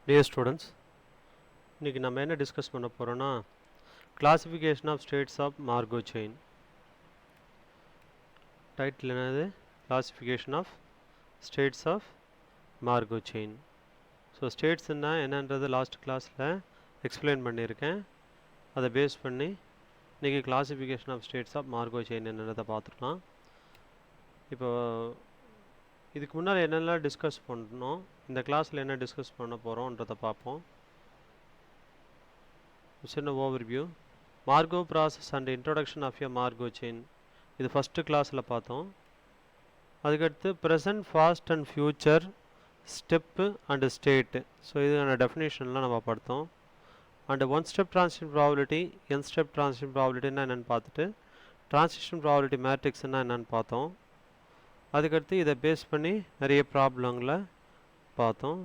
Dear students, இன்னைக்கு நம்ம என்ன டிஸ்கஸ் பண்ண போறோம்னா classification of states of Markov chain. Title என்னது? Classification of states of Markov chain. So ஸ்டேட்ஸ்னா என்னன்றது லாஸ்ட் கிளாஸில் எக்ஸ்பிளைன் பண்ணியிருக்கேன். அதை பேஸ் பண்ணி இன்றைக்கி classification of states of Markov chain என்னன்றதை பார்த்துக்கலாம். இப்போ இதுக்கு முன்னால் என்னெல்லாம் டிஸ்கஸ் பண்ணணும், இந்த கிளாஸில் என்ன டிஸ்கஸ் பண்ண போகிறோன்றதை பார்ப்போம். சின்ன overview. Markov process and introduction of a Markov chain, இது ஃபஸ்ட்டு கிளாஸில் பார்த்தோம். அதுக்கடுத்து present, past and future, step and state. So இதுக்கான டெஃபினேஷன்லாம் நம்ம பார்த்தோம். And one step transition probability, N step transition ப்ராபபிலிட்டின்னா என்னென்னு பார்த்துட்டு ட்ரான்சிஷன் ப்ராபபிலிட்டி மேட்ரிக்ஸ்னால் என்னென்னு பார்த்தோம். அதுக்கடுத்து இதை பேஸ் பண்ணி நிறைய ப்ராப்ளங்களை பார்த்தோம்.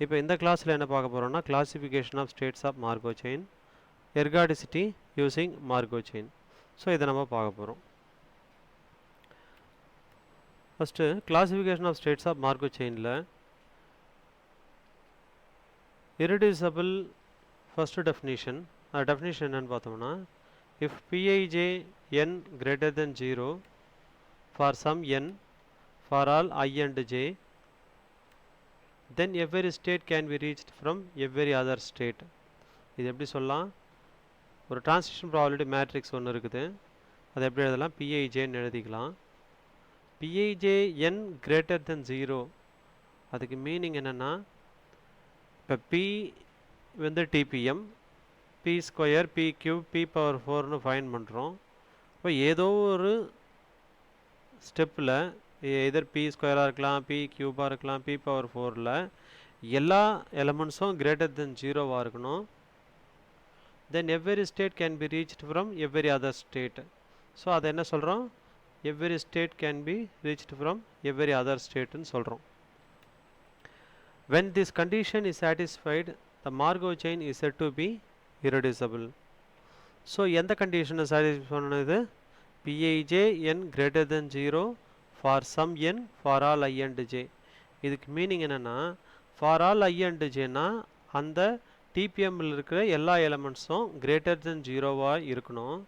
இப்போ இந்த கிளாஸில் என்ன பார்க்க போகிறோம்னா classification of states of Markov chain, ergodicity using Markov chain. So இதை நம்ம பார்க்க போகிறோம். First classification of states of Markov செயினில் irreducible ஃபஸ்ட்டு டெஃபினிஷன். அந்த டெஃபினிஷன் என்னென்னு பார்த்தோம்னா, if pij n greater than 0 for some n for all I and j, then every state can be reached from every other state. இது எப்படி சொல்லலாம்? ஒரு transition probability matrix ஒன்று இருக்குது, அதை எப்படி எழுதலாம்? பிஐஜேன்னு எழுதிக்கலாம். பிஐஜே என் கிரேட்டர் தென் 0, அதுக்கு மீனிங் என்னென்னா, இப்போ பி வந்து TPM, P square, P cube, P power 4ன்னு ஃபைன் பண்ணுறோம். இப்போ ஏதோ ஒரு ஸ்டெப்பில் எதர் பி ஸ்கொயராக இருக்கலாம், பி கியூபாக இருக்கலாம், பி பவர் 4ல் எல்லா எலமெண்ட்ஸும் கிரேட்டர் தென் 0வாக இருக்கணும். Then every state can be reached from every other state. So அதை என்ன சொல்கிறோம்? Every state can be reached from every other ஸ்டேட்டுன்னு சொல்கிறோம். When this condition is satisfied, the Markov chain is said to be irreducible. So எந்த கண்டிஷனை satisfy பண்ணுது? PIJ N greater than 0 for some N for all I and J. இதுக்கு meaning என்னென்னா, for all I and ஜேனா அந்த டிபிஎம்மில் இருக்கிற எல்லா எலமெண்ட்ஸும் கிரேட்டர் தென் 0வாக இருக்கணும்.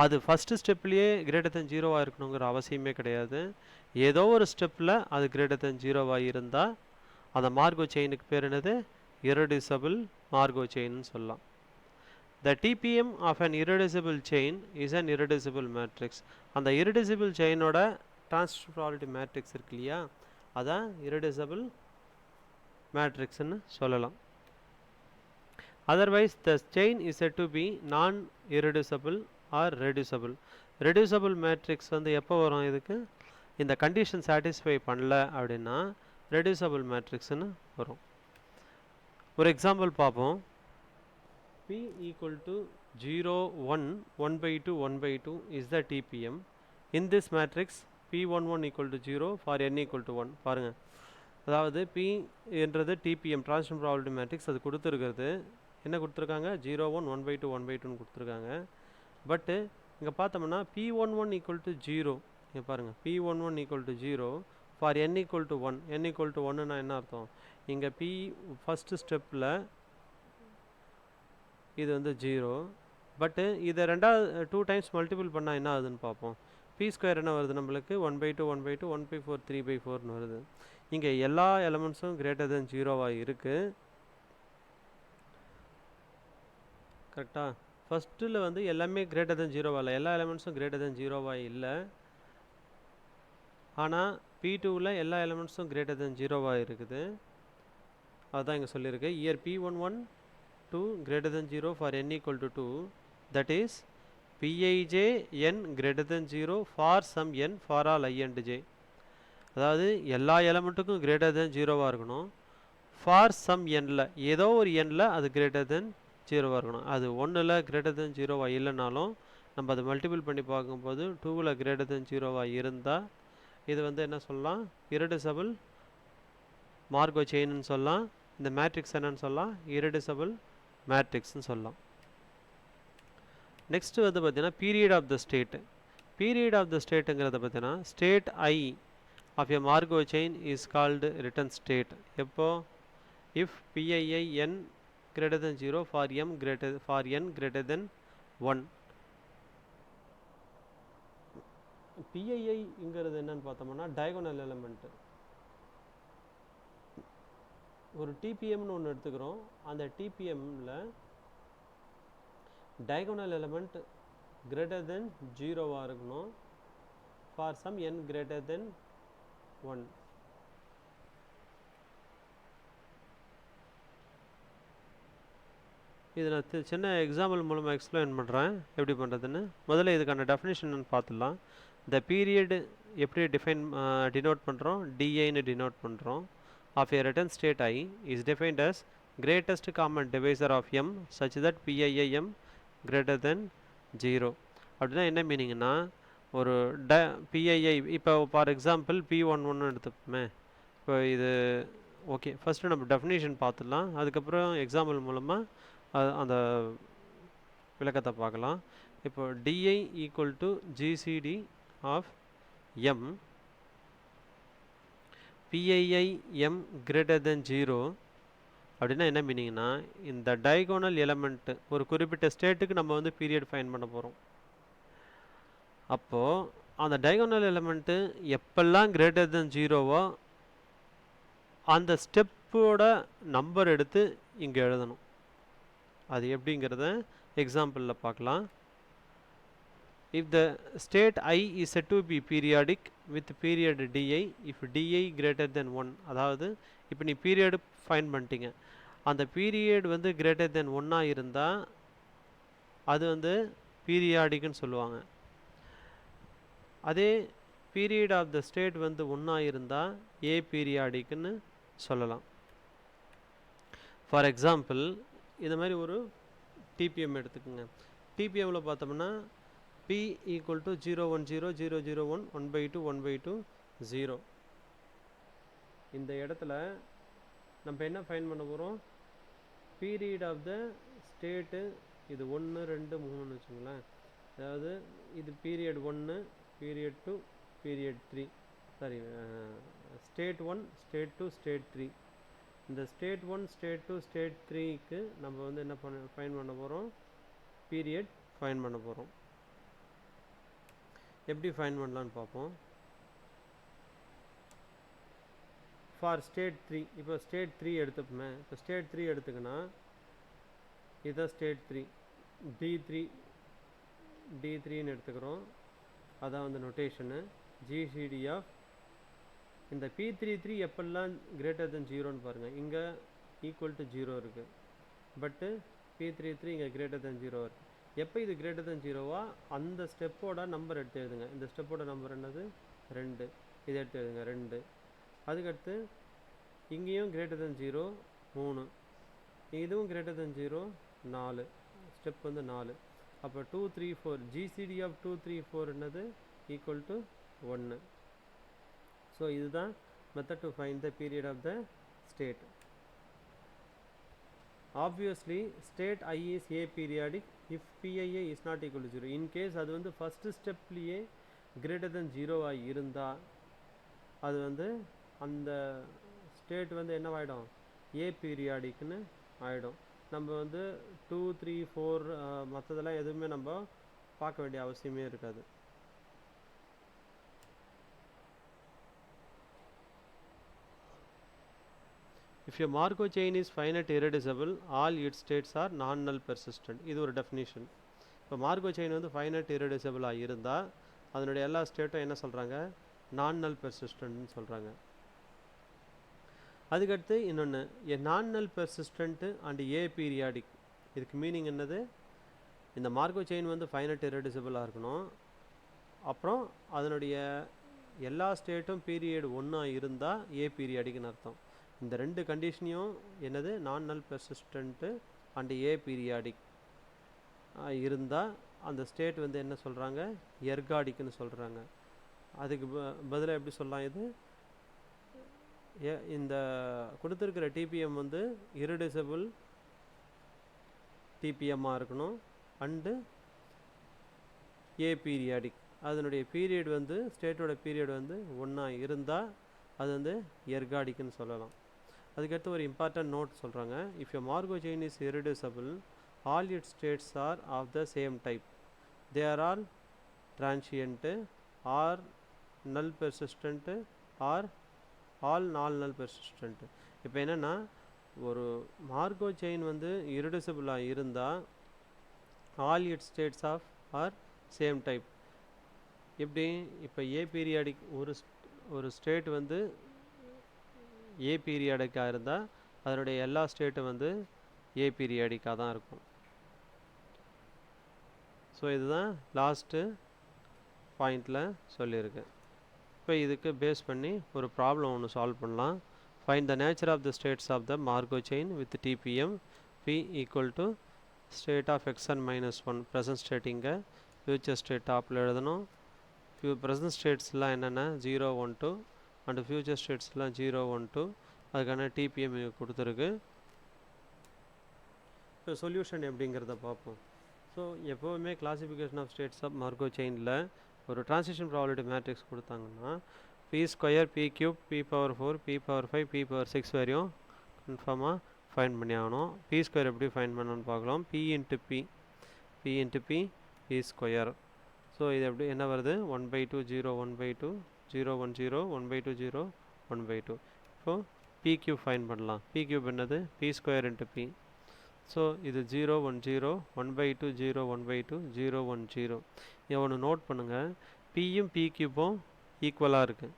அது ஃபஸ்ட்டு ஸ்டெப்லேயே கிரேட்டர் தென் 0வாக இருக்கணுங்கிற அவசியமே கிடையாது. ஏதோ ஒரு ஸ்டெப்பில் அது கிரேட்டர் தென் 0வாக இருந்தால் அந்த மார்கோ செயினுக்கு பேர் என்னது? irreducible மார்கோ செயின்னு சொல்லலாம். The TPM of an irreducible chain is an irreducible matrix. அந்த irreducible chainோட transition probability matrix இருக்கு இல்லையா, அதான் irreducible matrixன்னு சொல்லலாம். Otherwise the chain is said to be non-irreducible or reducible. Reducible matrix வந்து எப்போ வரும்? இதுக்கு இந்த கண்டிஷன் சாட்டிஸ்ஃபை பண்ணல அப்படின்னா reducible matrixன்னு வரும். ஒரு எக்ஸாம்பிள் பார்ப்போம். P equal to 0, 1, 1 by 2, 1 by 2 is the TPM. In this matrix, P11 equal to 0 for n equal to 1. பாருங்க, அதாவது P என்றது TPM transition probability matrix, அது கொடுத்துருக்கிறது என்ன கொடுத்துருக்காங்க? 0, 1, 1 by 2, 1 by 2ன்னு கொடுத்துருக்காங்க. பட்டு இங்கே பார்த்தோம்னா P11 equal to 0, இங்கே பாருங்கள், P11 equal to 0 for n equal to 1. n equal to 1ன்னா என்ன அர்த்தம்? இங்கே P ஃபஸ்ட்டு ஸ்டெப்பில் இது வந்து 0, பட்டு இதை ரெண்டாவது 2 டைம்ஸ் மல்டிபிள் பண்ணால் என்ன ஆகுதுன்னு பார்ப்போம். பி ஸ்கொயர் என்ன வருது நம்மளுக்கு? 1 by 2, 1 by 2, 1 by 4, 3 by 4ன்னு வருது. இங்கே எல்லா எலமெண்ட்ஸும் கிரேட்டர் தென் 0வாக இருக்குது. கரெக்டாக? ஃபஸ்ட்டில் வந்து எல்லாமே கிரேட்டர் தென் 0வா இல்லை, எல்லா எலமெண்ட்ஸும் கிரேட்டர் தென் 0வாக இல்லை. ஆனால் P2வில் எல்லா எலமெண்ட்ஸும் கிரேட்டர் தென் 0வாக இருக்குது. அதுதான் இங்கே சொல்லியிருக்கு. Year P11 2 greater than 0 for n equal to 2, that is Pij n greater than 0 for some n for all I and j. அதாவது எல்லா எலமெண்ட்டுக்கும் கிரேட்டர் தென் 0வாக இருக்கணும். ஃபார் சம் எண்ணில் ஏதோ ஒரு எண்ணில் அது கிரேட்டர் தென் 0வாக இருக்கணும். அது 1ல் கிரேட்டர் தென் 0வாக இல்லைனாலும் நம்ம அதை மல்டிபிள் பண்ணி பார்க்கும்போது 2ல் கிரேட்டர் தென் 0வாக இருந்தால் இது வந்து என்ன சொல்லலாம்? irreducible மார்கோ செயின்னு சொல்லலாம். இந்த மேட்ரிக்ஸ் என்னன்னு சொல்லலாம்? irreducible மேட்ரிக்ஸ்ன்னு சொல்லலாம். நெக்ஸ்ட் வந்து பார்த்தீங்கன்னா period of the state. Period of the ஸ்டேட்டுங்கிறத பார்த்தீங்கன்னா state I of a Markov chain is called return state. எப்போ? if pii n greater than 0 for n greater than 1. pii இங்கிறது என்னன்னு பார்த்தோம்னா diagonal element. ஒரு TPMனு ஒன்று எடுத்துக்கிறோம். அந்த TPMல diagonal element greater than 0 இருக்கணும் for some n greater than 1. இது நான் சின்ன எக்ஸாம்பிள் மூலமாக எக்ஸ்பிளைன் பண்ணுறேன் எப்படி பண்ணுறதுன்னு. முதல்ல இதுக்கான டெஃபினிஷன் பார்த்துடலாம். the period எப்படி டினோட் பண்ணுறோம், டிஐன்னு டினோட் பண்ணுறோம். of a written state I is defined as greatest common divisor of m such that PIIM greater than 0. அப்படின்னா என்ன மீனிங்னா, ஒரு PII இப்போ ஃபார் எக்ஸாம்பிள் P11 எடுத்துப்போமே. இப்போ இது ஓகே, ஃபஸ்ட்டு நம்ம டெஃபினேஷன் பார்த்துடலாம், அதுக்கப்புறம் எக்ஸாம்பிள் மூலமாக அந்த விளக்கத்தை பார்க்கலாம். இப்போ DI equal to GCD of M PII m greater than 0 அப்படின்னா என்ன மீனிங்னா, இந்த டைகோனல் எலமெண்ட் ஒரு குறிப்பிட்ட ஸ்டேட்டுக்கு நம்ம வந்து பீரியட் ஃபைன் பண்ண போகிறோம். அப்போது அந்த டைகோனல் எலமெண்ட்டு எப்பெல்லாம் கிரேட்டர் தென் 0வோ அந்த ஸ்டெப்போட நம்பர் எடுத்து இங்கே எழுதணும். அது எப்படிங்கிறத எக்ஸாம்பிளில் பார்க்கலாம். if the state I is said to be periodic with period di if di greater than 1, அதாவது இப்போ நீ பீரியட் ஃபைன் பண்ணிட்டீங்க, அந்த பீரியட் வந்து கிரேட்டர் தென் 1 இருந்தால் அது வந்து பீரியாடிக்னு சொல்லுவாங்க. அதே பீரியட் ஆஃப் த ஸ்டேட் வந்து 1 இருந்தால் ஏ பீரியாடிக்னு சொல்லலாம். ஃபார் எக்ஸாம்பிள் இந்த மாதிரி ஒரு டிபிஎம் எடுத்துக்கோங்க. டிபிஎம்மில் பார்த்தோம்னா P equal to 0 1 0 0 0 1 1 by 2 1 by 2 0. இந்த இடத்துல நம்ம என்ன ஃபைன் பண்ண போகிறோம், பீரியட் ஆஃப் த ஸ்டேட்டு இது 1 2 3ன்னு வச்சுங்களேன். அதாவது இது period 1 period 2 period 3 sorry state 1 state 2 state 3. இந்த ஸ்டேட் 1 ஸ்டேட் 2 ஸ்டேட் 3க்கு நம்ம வந்து என்ன ஃபைன் பண்ண போகிறோம், பீரியட் ஃபைன் பண்ண போகிறோம். எப்படி ஃபைன் பண்ணலான்னு பார்ப்போம். ஃபார் ஸ்டேட் 3 இப்போ ஸ்டேட் 3 எடுத்துப்போமே. இப்போ ஸ்டேட் 3 எடுத்துக்கினா இதுதான் ஸ்டேட் 3 D3ன்னு எடுத்துக்கிறோம். அதான் வந்து நொட்டேஷனு GCD ஆஃப் இந்த P33 எப்பெல்லாம் கிரேட்டர் தென் 0ன்னு பாருங்கள். இங்கே ஈக்குவல் டு 0 இருக்குது, பட்டு P33 இங்கே கிரேட்டர் தென் 0 இருக்குது. எப்போ இது கிரேட்டர் தென் 0வா அந்த ஸ்டெப்போட நம்பர் எடுத்து எழுதுங்க. இந்த ஸ்டெப்போட நம்பர் என்னது 2, இதை எடுத்து எழுதுங்க 2. அதுக்கடுத்து இங்கேயும் கிரேட்டர் தென் 0 3, இதுவும் கிரேட்டர் தென் 0 4, ஸ்டெப் வந்து 4. அப்போ 2 3 4 GCD ஆஃப் 2 3 4 என்னது ஈக்குவல் டு 1. ஸோ இதுதான் method to find the period of the state. Obviously state I is aperiodic if PII is not equal to 0. in case அது வந்து first ஸ்டெப்லேயே greater than 0 இருந்தால் அது வந்து அந்த ஸ்டேட் வந்து என்னவாயிடும், ஏ பீரியாடிக்னு ஆகிடும். நம்ம வந்து 2 3 4 மற்றதெல்லாம் எதுவுமே நம்ம பார்க்க வேண்டிய அவசியமே இருக்காது. If your Markov chain is finite irreducible, all its states are non-null persistent. இது ஒரு டெஃபினிஷன். இப்போ மார்கோ செயின் வந்து ஃபைனட் இரெடியூசிபிளாக இருந்தால் அதனுடைய எல்லா ஸ்டேட்டும் என்ன சொல்கிறாங்க, நான்-நல் பெர்சிஸ்டன்ட்னு சொல்கிறாங்க. அதுக்கடுத்து இன்னொன்று ஏ நான்-நல் பெர்சிஸ்டன்ட்டு அண்ட் ஏ பீரியாடிக். இதுக்கு மீனிங் என்னது, இந்த மார்கோ செயின் வந்து ஃபைனட் இரெடியூசிபிளாக இருக்கணும், அப்புறம் அதனுடைய எல்லா ஸ்டேட்டும் பீரியட் 1 இருந்தால் ஏ பீரியாடிக்னு அர்த்தம். இந்த ரெண்டு கண்டிஷனையும் என்னது, நான்-நல் பெர்சிஸ்டன்ட்டு அண்ட் ஏ பீரியாடிக் இருந்தால் அந்த ஸ்டேட் வந்து என்ன சொல்கிறாங்க, எர்காடிக்னு சொல்கிறாங்க. அதுக்கு பதிலாக எப்படி சொல்லலாம், இது இந்த கொடுத்துருக்கிற டிபிஎம் வந்து இரிடியூசிபிள் டிபிஎம்மாக இருக்கணும் அண்டு ஏ பீரியாடிக். அதனுடைய பீரியட் வந்து ஸ்டேட்டோட பீரியட் வந்து 1 இருந்தால் அது வந்து எர்காடிக்னு சொல்லலாம். அதுக்கடுத்து ஒரு இம்பார்ட்டன்ட் நோட் சொல்கிறாங்க. If your Markov chain is irreducible, all its states are of the same type. They are all transient or null persistent or all null persistent. இப்போ என்னென்னா ஒரு மார்கோ செயின் வந்து irreducible-ஆக இருந்தால் all its states of are same type. எப்படி இப்போ ஏ periodic ஒரு state வந்து ஏ பீரியாடிக்காக இருந்தால் அதனுடைய எல்லா ஸ்டேட்டும் வந்து ஏ பீரியாடிக்காக தான் இருக்கும். ஸோ இதுதான் லாஸ்ட்டு பாயிண்டில் சொல்லியிருக்கு. இப்போ இதுக்கு பேஸ் பண்ணி ஒரு ப்ராப்ளம் ஒன்று சால்வ் பண்ணலாம். Find the nature of the states of the Markov chain with TPM P equal to state of x n minus one present state இங்கே ஃபியூச்சர் ஸ்டேட் டாப்பில் எழுதணும். ப்ரெசன்ட் ஸ்டேட்ஸ்லாம் என்னென்ன 0 1 2 அண்டு ஃபியூச்சர் ஸ்டேட்ஸ்லாம் 0 1 2. அதுக்கான டிபிஎம் கொடுத்துருக்கு. இப்போ சொல்யூஷன் எப்படிங்கிறத பார்ப்போம். ஸோ எப்போவுமே classification of states of Markov செயினில் ஒரு ட்ரான்சிஷன் ப்ராபபிலிட்டி மேட்ரிக்ஸ் கொடுத்தாங்கன்னா P square P cube P power 4 P power 5 P power 6 வரையும் கன்ஃபார்மாக ஃபைண்ட் பண்ணி ஆகணும். பி ஸ்கொயர் எப்படி ஃபைண்ட் பண்ணணும்னு பார்க்கலாம். P into P square. So இது எப்படி என்ன வருது 1/2 0 1/2 0 1 0 1/2 0 1/2. இப்போது பி கியூப் ஃபைண்ட் பண்ணலாம். பி கியூப் என்னது P square into P. So இது 0 1 0 1/2 0 1/2 0 1 0. இதை ஒன்று நோட் பண்ணுங்கள். பியும் பி கியூப்பும் ஈக்குவலாக இருக்குது.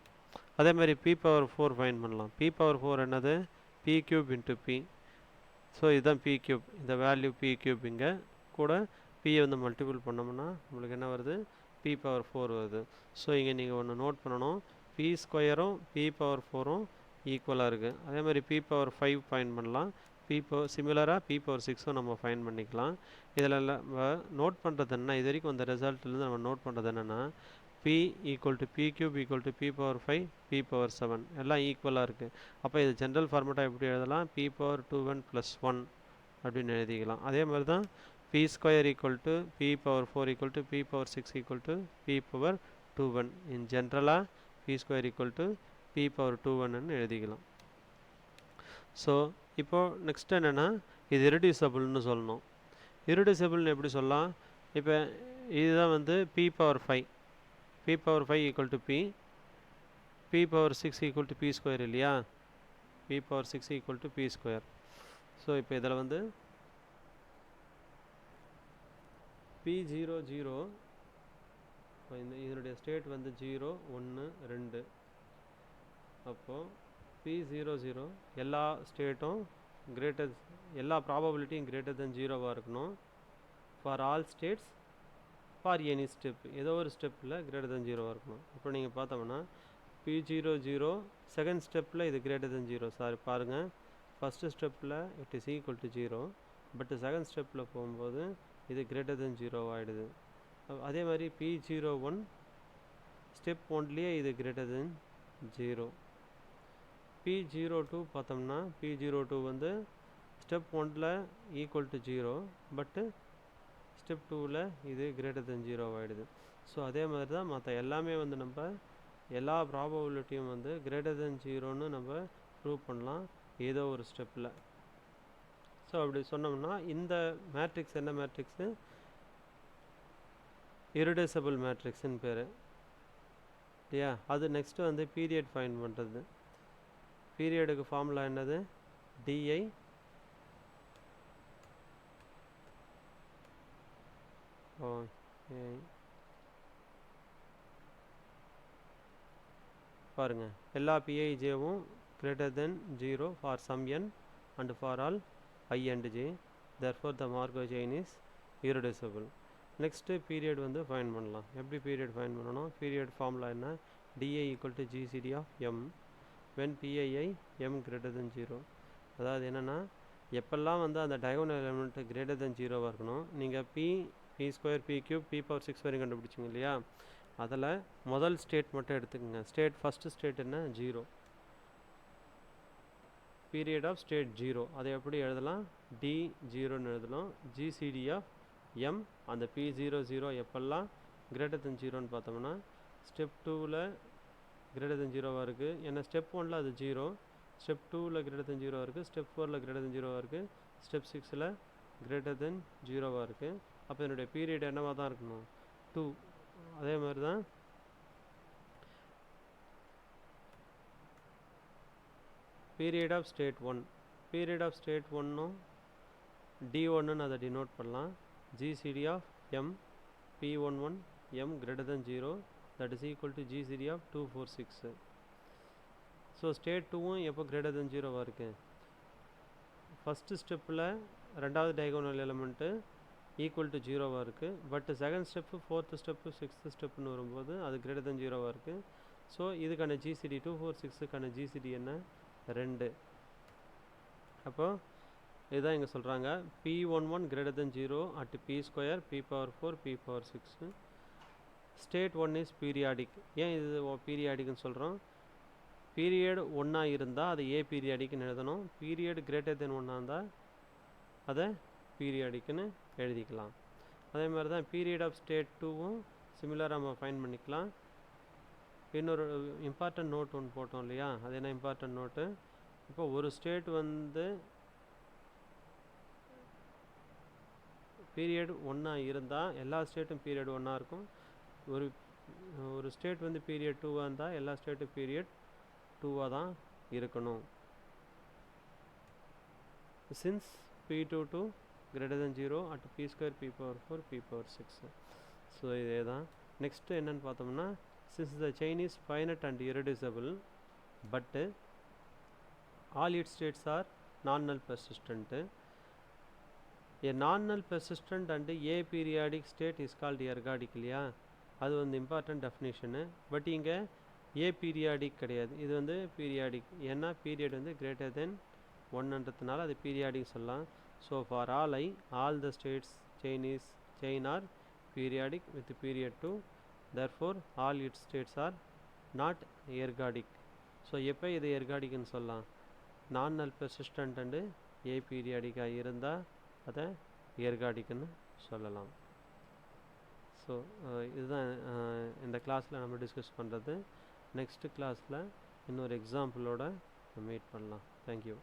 அதே மாதிரி பி பவர் 4 ஃபைண்ட் பண்ணலாம். பி பவர் 4 என்னது P cube into P. So இதுதான் பி கியூப். இந்த வேல்யூ பி கியூப் இங்கே கூட பியை வந்து மல்டிபிள் பண்ணோம்னா உங்களுக்கு என்ன வருது பி பவர் 4 வருது. ஸோ இங்கே நீங்கள் ஒன்று நோட் பண்ணணும். பி ஸ்கொயரும் பி பவர் 4ம் ஈக்குவலாக இருக்குது. அதே மாதிரி பி பவர் 5 ஃபைண்ட் பண்ணலாம். சிமிலராக பி பவர் 6ம் நம்ம ஃபைண்ட் பண்ணிக்கலாம். இதில் நோட் பண்ணுறது என்ன, இது வரைக்கும் அந்த ரிசல்ட்லேருந்து நம்ம நோட் பண்ணுறது என்னென்னா P equal to P cube equal to P power 5 P power 7 எல்லாம் ஈக்குவலாக இருக்குது. அப்போ இது ஜென்ரல் ஃபார்மேட்டாக எப்படி எழுதலாம் பி பவர் 2n + 1 அப்படின்னு எழுதிக்கலாம். அதே மாதிரி தான் P square equal to P power 4 equal to P power 6 equal to P power 2n. In ஜென்ரலாக P square equal to P power 2n எழுதிக்கலாம். ஸோ இப்போது நெக்ஸ்ட் என்னென்னா இது இரிடியூசபிள்னு சொல்லணும். இரிடியூசபிள்னு எப்படி சொல்லலாம். இப்போ இதுதான் வந்து P power 5 P power 5 equal to P power 6 equal to P square இல்லையா. P power 6 equal to P square. So இப்போ இதில் வந்து P0 0 இதனுடைய ஸ்டேட் வந்து 0 1 2. அப்போது P0 0 எல்லா ஸ்டேட்டும் எல்லா ப்ராபபிலிட்டியும் கிரேட்டர் தென் 0வாக இருக்கணும். For all states for any step ஏதோ ஒரு ஸ்டெப்பில் கிரேட்டர் தென் 0வாக இருக்கணும். இப்போ நீங்கள் பார்த்தோம்னா P0 0 செகண்ட் ஸ்டெப்பில் இது கிரேட்டர் தென் 0. சாரி பாருங்கள், ஃபஸ்ட்டு ஸ்டெப்பில் it is equal to 0, but second ஸ்டெப்பில் போகும்போது இது கிரேட்டர் தென் 0 ஆகிடுது. அதே மாதிரி P01 ஸ்டெப் 1லேயே இது கிரேட்டர் தென் 0. P02 பார்த்தோம்னா P02 வந்து ஸ்டெப் 1ல் ஈக்குவல் டு 0, பட்டு ஸ்டெப் 2ல் இது கிரேட்டர் தென் 0 ஆகிடுது. ஸோ அதே மாதிரி தான் மற்ற எல்லாமே வந்து நம்ம எல்லா ப்ராபபிலிட்டியும் வந்து கிரேட்டர் தென் 0ன்னு நம்ம ப்ரூவ் பண்ணலாம் ஏதோ ஒரு ஸ்டெப்பில். ஸோ அப்படி சொன்னோம்னா இந்த மேட்ரிக்ஸ் என்ன மேட்ரிக்ஸு இரிடியூசபிள் மேட்ரிக்ஸ்ன்னு பேர் இல்லையா. அது நெக்ஸ்ட்டு வந்து பீரியட் ஃபைண்ட் பண்ணுறது. பீரியடுக்கு ஃபார்முலா என்னது டிஐ பாருங்கள், எல்லா பிஐஜேவும் greater than 0 for some N and for all I and j, therefore the Markov chain is irreducible. Next period வந்து ஃபைண்ட் பண்ணலாம். எப்படி பீரியட் ஃபைண்ட் பண்ணணும், பீரியட் ஃபார்முலா என்ன di equal to GCD of M when PII m greater than 0. அதாவது என்னென்னா எப்பெல்லாம் வந்து அந்த டயகோனல் எலிமெண்ட் கிரேட்டர் தென் 0வாக இருக்கணும். நீங்கள் P square P cube P power 6 வரையும் கண்டுபிடிச்சிங்க இல்லையா. அதில் முதல் ஸ்டேட் மட்டும் எடுத்துக்கோங்க. ஃபஸ்ட்டு ஸ்டேட் என்ன 0, பீரியட் ஆஃப் ஸ்டேட் 0. அதை எப்படி எழுதலாம் D0ன்னு எழுதலாம். ஜிசிடி ஆஃப் எம் அந்த P0 0 எப்பெல்லாம் கிரேட்டர் தென் 0ன்னு பார்த்தோம்னா ஸ்டெப் 2ல் கிரேட்டர் தென் 0வாக இருக்குது. ஏன்னா ஸ்டெப் 1ல் அது 0, ஸ்டெப் 2ல் greater than 0 இருக்குது, ஸ்டெப் 4ல் greater than 0 இருக்குது, ஸ்டெப் 6ல் greater than 0 இருக்குது. அப்போ என்னுடைய பீரியட் என்னவாக தான் இருக்கணும் 2. அதே மாதிரி தான் period of state 1. Period of state 1ம் D1ன்னு அதை டினோட் பண்ணலாம். GCD of M P11 M greater than 0 that is equal to GCD of 246. So state 2ம் எப்போ greater than 0 இருக்குது? ஃபஸ்ட்டு ஸ்டெப்பில் ரெண்டாவது டைகோனல் எலிமெண்ட்டு ஈக்குவல் டு 0 இருக்குது. But second step, fourth step, sixth ஸ்டெப்புன்னு வரும்போது அது greater than 0 இருக்குது. ஸோ இதுக்கான GCD 246க்கான GCD என்ன 2. அப்போது இதுதான் இங்கே சொல்கிறாங்க P11 greater than 0 at P square P power 4 P power 6. State 1 is periodic. ஏன் இது பீரியாடிக்னு சொல்கிறோம்? பீரியட் 1 இருந்தால் அது ஏ பீரியாடிக்னு எழுதணும். பீரியட் கிரேட்டர் தென் 1 இருந்தால் அதை பீரியாடிக்னு எழுதிக்கலாம். அதே மாதிரி தான் பீரியட் ஆஃப் ஸ்டேட் 2வும் சிமிலராக நம்ம ஃபைன் பண்ணிக்கலாம். இன்னொரு இம்பார்ட்டன்ட் நோட் ஒன்று போட்டோம் இல்லையா, அது என்ன இம்பார்ட்டன்ட் நோட்டு? இப்போ ஒரு ஸ்டேட் வந்து பீரியட் 1 இருந்தால் எல்லா ஸ்டேட்டும் பீரியட் 1 இருக்கும். ஒரு ஸ்டேட் வந்து பீரியட் 2 இருந்தால் எல்லா ஸ்டேட்டும் பீரியட் 2 தான் இருக்கணும். Since P22 greater than 0 at P square P power 4 P power 6. So இதே தான். நெக்ஸ்ட்டு என்னென்னு பார்த்தோம்னா, since the chain is finite and irreducible but all its states are non-null persistent. A non-null persistent and aperiodic state is called ergodic இல்லையா? அது வந்து important definition. But இங்கே aperiodic கிடையாது, இது வந்து பீரியாடிக். ஏன்னா பீரியட் வந்து greater than 1ன்றதுனால அது பீரியாடிக் சொல்லலாம். So for all the states chain are periodic with period 2. therefore all its states are not ergodic. So எப்போ இது எர்காடிக்னு சொல்லலாம்? non-null persistent and aperiodic இருந்தால் அதை எர்காடிக்னு சொல்லலாம். ஸோ இதுதான் இந்த கிளாஸில் நம்ம டிஸ்கஸ் பண்ணுறது. நெக்ஸ்ட்டு கிளாஸில் இன்னொரு எக்ஸாம்பிளோட மீட் பண்ணலாம். தேங்க்யூ.